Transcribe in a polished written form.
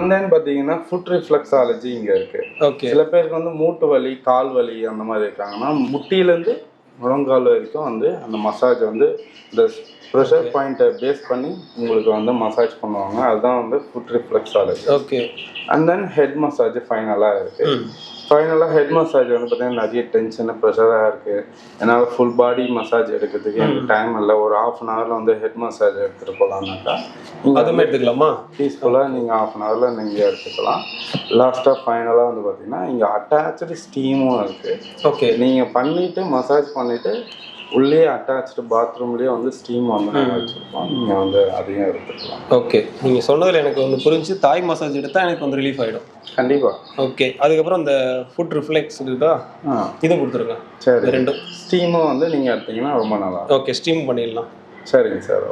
And then பார்த்தீங்கன்னா food reflexology இங்கே இருக்குது. ஓகே. சில பேருக்கு வந்து மூட்டு வலி, கால் வலி அந்த மாதிரி இருக்காங்கன்னா முட்டியிலேருந்து முழங்கால் வரைக்கும் வந்து அந்த மசாஜ் வந்து இந்த ப்ரெஷர் பாயிண்ட்டை பேஸ் பண்ணி உங்களுக்கு வந்து மசாஜ் பண்ணுவாங்க. அதுதான் வந்து food reflexology. Okay. And then head massage ஃபைனலாக இருக்குது. ஃபைனலாக ஹெட் மசாஜ் வந்து பார்த்தீங்கன்னா நிறைய டென்ஷனு ப்ரெஷராக இருக்குது. என்னால் ஃபுல் பாடி மசாஜ் எடுக்கிறதுக்கு எனக்கு டைம் இல்லை. ஒரு 1/2 அன் ஹவரில் வந்து ஹெட் மசாஜ் எடுத்துகிட்டு போகலான்னாக்கா அதுவுமே எடுத்துக்கலாமா? பீஸ்ஃபுல்லாக நீங்கள் 1/2 அன் ஹவரில் நீங்கள் எடுத்துக்கலாம். லாஸ்ட்டாக ஃபைனலாக வந்து பார்த்தீங்கன்னா இங்கே அட்டாச்சு ஸ்டீமும் இருக்குது. ஓகே. நீங்கள் பண்ணிவிட்டு மசாஜ் பண்ணிவிட்டு உள்ளே அட்டாச்சு பாத்ரூம்லேயே வந்து ஸ்டீம் வந்து நாங்கள் வச்சுருக்கோம். நீங்கள் வந்து அதையும் எடுத்துக்கலாம். ஓகே. நீங்கள் சொன்னதில் எனக்கு ஒன்று புரிஞ்சு, தாய் மசாஜ் எடுத்தால் எனக்கு வந்து ரிலீஃப் ஆகிடும். கண்டிப்பாக. ஓகே. அதுக்கப்புறம் இந்த ஃபுட் ரிஃப்ளெக்ஸ் இருக்கா, இதுவும் கொடுத்துருங்க. சரி. ரெண்டும் ஸ்டீமும் வந்து நீங்கள் எடுத்தீங்கன்னா ரொம்ப நல்லா. ஓகே. ஸ்டீம் பண்ணிடலாம். சரிங்க சார்.